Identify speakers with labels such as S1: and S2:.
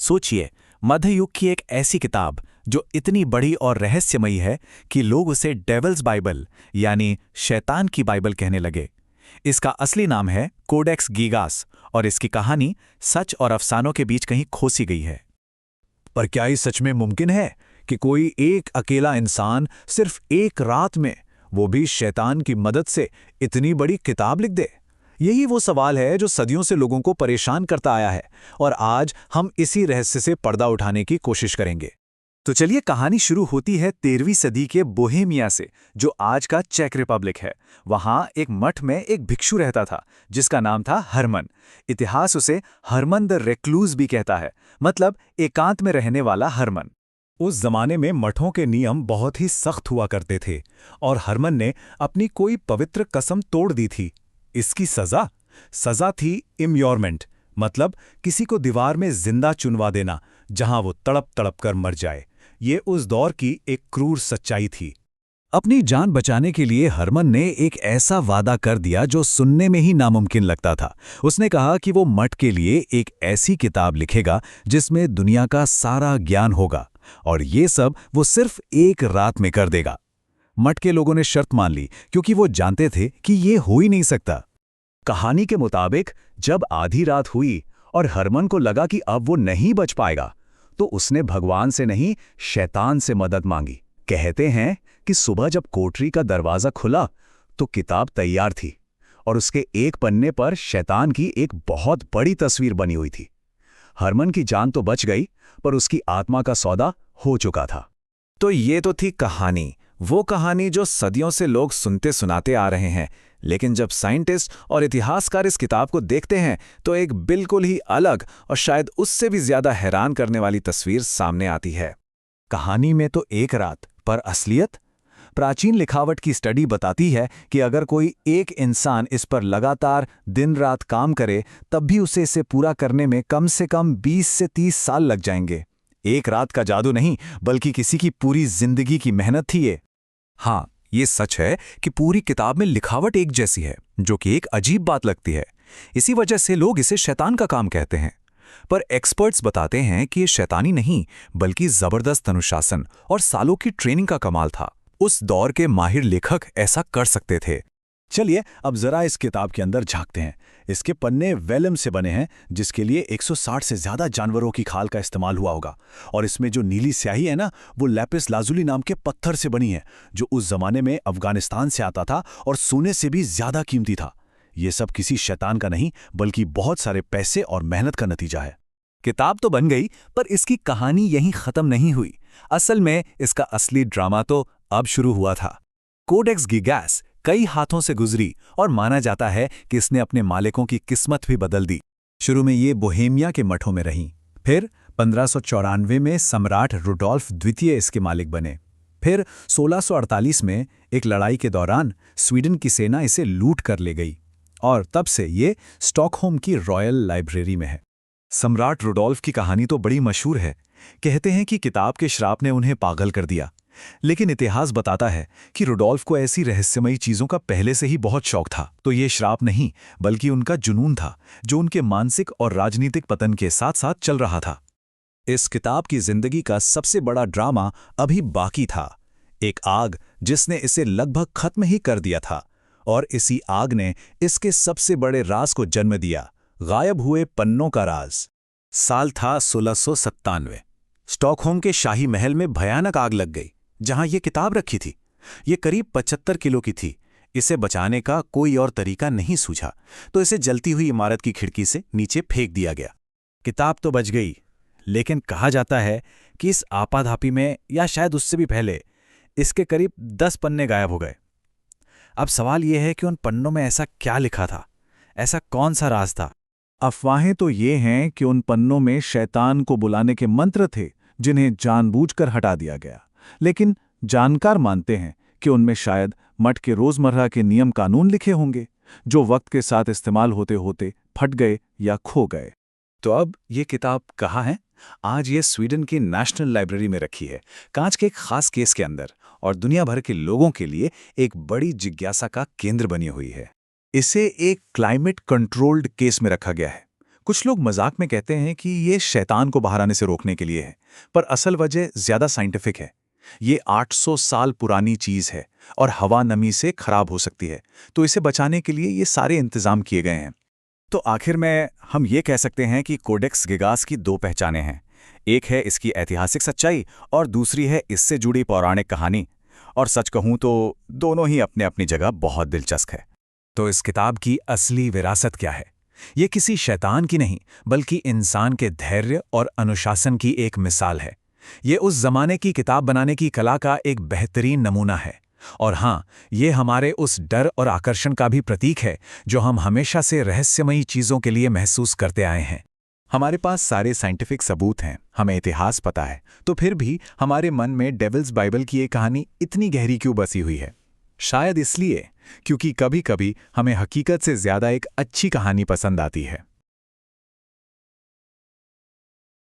S1: सोचिए, मध्ययुग की एक ऐसी किताब जो इतनी बड़ी और रहस्यमयी है कि लोग उसे डेविल्स बाइबल यानी शैतान की बाइबल कहने लगे। इसका असली नाम है कोडेक्स गीगास और इसकी कहानी सच और अफसानों के बीच कहीं खोसी गई है।
S2: पर क्या ये सच में मुमकिन है कि कोई एक अकेला इंसान सिर्फ एक रात में, वो भी शैतान की मदद से, इतनी बड़ी किताब लिख दे? यही वो सवाल है जो सदियों से लोगों को परेशान करता आया है और आज हम इसी रहस्य से पर्दा उठाने की कोशिश करेंगे।
S1: तो चलिए, कहानी शुरू होती है 13वीं सदी के बोहेमिया से, जो आज का चेक रिपब्लिक है। वहां एक मठ में एक भिक्षु रहता था जिसका नाम था हरमन। इतिहास उसे हरमन द रेक्लूज भी कहता है, मतलब एकांत में रहने वाला हरमन।
S2: उस जमाने में मठों के नियम बहुत ही सख्त हुआ करते थे और हरमन ने अपनी कोई पवित्र कसम तोड़ दी थी। इसकी सजा थी इम्योरमेंट, मतलब किसी को दीवार में जिंदा चुनवा देना जहां वो तड़प तड़प कर मर जाए। ये उस दौर की एक क्रूर सच्चाई थी। अपनी जान बचाने के लिए हरमन ने एक ऐसा वादा कर दिया जो सुनने में ही नामुमकिन लगता था। उसने कहा कि वो मठ के लिए एक ऐसी किताब लिखेगा जिसमें दुनिया का सारा ज्ञान होगा, और ये सब वो सिर्फ एक रात में कर देगा। मठ के लोगों ने शर्त मान ली क्योंकि वो जानते थे कि ये हो ही नहीं सकता। कहानी के मुताबिक जब आधी रात हुई और हरमन को लगा कि अब वो नहीं बच पाएगा, तो उसने भगवान से नहीं, शैतान से मदद मांगी। कहते हैं कि सुबह जब कोठरी का दरवाजा खुला तो किताब तैयार थी और उसके एक पन्ने पर शैतान की एक बहुत बड़ी तस्वीर बनी हुई थी। हरमन की जान तो बच गई, पर उसकी आत्मा का सौदा हो चुका था।
S1: तो ये तो थी कहानी, वो कहानी जो सदियों से लोग सुनते सुनाते आ रहे हैं। लेकिन जब साइंटिस्ट और इतिहासकार इस किताब को देखते हैं तो एक बिल्कुल ही अलग और शायद उससे भी ज्यादा हैरान करने वाली तस्वीर सामने आती है।
S2: कहानी में तो एक रात, पर असलियत? प्राचीन लिखावट की स्टडी बताती है कि अगर कोई एक इंसान इस पर लगातार दिन रात काम करे, तब भी उसे इसे पूरा करने में कम से कम 20 से 30 साल लग जाएंगे। एक रात का जादू नहीं, बल्कि किसी की पूरी जिंदगी की मेहनत थी ये।
S1: हाँ, ये सच है कि पूरी किताब में लिखावट एक जैसी है, जो कि एक अजीब बात लगती है। इसी वजह से लोग इसे शैतान का काम कहते हैं। पर एक्सपर्ट्स बताते हैं कि ये शैतानी नहीं, बल्कि जबरदस्त अनुशासन और सालों की ट्रेनिंग का कमाल था। उस दौर के माहिर लेखक ऐसा कर सकते थे।
S2: चलिए अब जरा इस किताब के अंदर झांकते हैं। इसके पन्ने वेलम से बने हैं, जिसके लिए 160 से ज्यादा जानवरों की खाल का इस्तेमाल हुआ होगा। और इसमें जो नीली स्याही है ना, वो लैपिस लाजुली नाम के पत्थर से बनी है, जो उस जमाने में अफगानिस्तान से आता था और सोने से भी ज्यादा कीमती था। ये सब किसी शैतान का नहीं, बल्कि बहुत सारे पैसे और मेहनत का नतीजा है।
S1: किताब तो बन गई, पर इसकी कहानी यहीं खत्म नहीं हुई। असल में इसका असली ड्रामा तो अब शुरू हुआ था। कोडेक्स गीगास कई हाथों से गुजरी और माना जाता है कि इसने अपने मालिकों की किस्मत भी बदल दी।
S2: शुरू में ये बोहेमिया के मठों में रहीं, फिर 1594 में सम्राट रुडोल्फ द्वितीय इसके मालिक बने। फिर 1648 में एक लड़ाई के दौरान स्वीडन की सेना इसे लूट कर ले गई और तब से ये स्टॉकहोम की रॉयल लाइब्रेरी में है।
S1: सम्राट रुडोल्फ की कहानी तो बड़ी मशहूर है। कहते हैं कि किताब के श्राप ने उन्हें पागल कर दिया। लेकिन इतिहास बताता है कि रुडोल्फ को ऐसी रहस्यमयी चीजों का पहले से ही बहुत शौक था। तो ये श्राप नहीं, बल्कि उनका जुनून था, जो उनके मानसिक और राजनीतिक पतन के साथ साथ चल रहा था।
S2: इस किताब की जिंदगी का सबसे बड़ा ड्रामा अभी बाकी था। एक आग जिसने इसे लगभग खत्म ही कर दिया था, और इसी आग ने इसके सबसे बड़े राज को जन्म दिया, गायब हुए पन्नों का राज।
S1: साल था 1697। स्टॉकहोम के शाही महल में भयानक आग लग गई जहां ये किताब रखी थी। ये करीब 75 किलो की थी। इसे बचाने का कोई और तरीका नहीं सूझा, तो इसे जलती हुई इमारत की खिड़की से नीचे फेंक दिया गया।
S2: किताब तो बच गई, लेकिन कहा जाता है कि इस आपाधापी में, या शायद उससे भी पहले, इसके करीब 10 पन्ने गायब हो गए। अब सवाल यह है कि उन पन्नों में ऐसा क्या लिखा था, ऐसा कौन सा राज था? अफवाहें तो ये हैं कि उन पन्नों में शैतान को बुलाने के मंत्र थे, जिन्हें जानबूझकर हटा दिया गया। लेकिन जानकार मानते हैं कि उनमें शायद मठ के रोजमर्रा के नियम कानून लिखे होंगे, जो वक्त के साथ इस्तेमाल होते होते फट गए या खो गए।
S1: तो अब ये किताब कहाँ है? आज ये स्वीडन की नेशनल लाइब्रेरी में रखी है, कांच के एक खास केस के अंदर, और दुनिया भर के लोगों के लिए एक बड़ी जिज्ञासा का केंद्र बनी हुई है।
S2: इसे एक क्लाइमेट कंट्रोल्ड केस में रखा गया है।
S1: कुछ लोग मजाक में कहते हैं कि ये शैतान को बाहर आने से रोकने के लिए है, पर असल वजह ज्यादा साइंटिफिक है। ये 800 साल पुरानी चीज है और हवा नमी से खराब हो सकती है, तो इसे बचाने के लिए ये सारे इंतजाम किए गए हैं।
S2: तो आखिर में हम ये कह सकते हैं कि कोडेक्स गिगास की दो पहचानें हैं। एक है इसकी ऐतिहासिक सच्चाई और दूसरी है इससे जुड़ी पौराणिक कहानी। और सच कहूं तो दोनों ही अपने अपनी जगह बहुत दिलचस्प है। तो इस किताब की असली विरासत क्या है? ये किसी शैतान की नहीं, बल्कि इंसान के धैर्य और अनुशासन की एक मिसाल है। ये उस जमाने की किताब बनाने की कला का एक बेहतरीन नमूना है। और हाँ, ये हमारे उस डर और आकर्षण का भी प्रतीक है जो हम हमेशा से रहस्यमयी चीज़ों के लिए महसूस करते आए हैं। हमारे पास सारे साइंटिफिक सबूत हैं, हमें इतिहास पता है, तो फिर भी हमारे मन में डेविल्स बाइबल की ये कहानी इतनी गहरी क्यों बसी हुई है? शायद इसलिए क्योंकि कभी-कभी हमें हकीकत से ज़्यादा एक अच्छी कहानी पसंद आती है।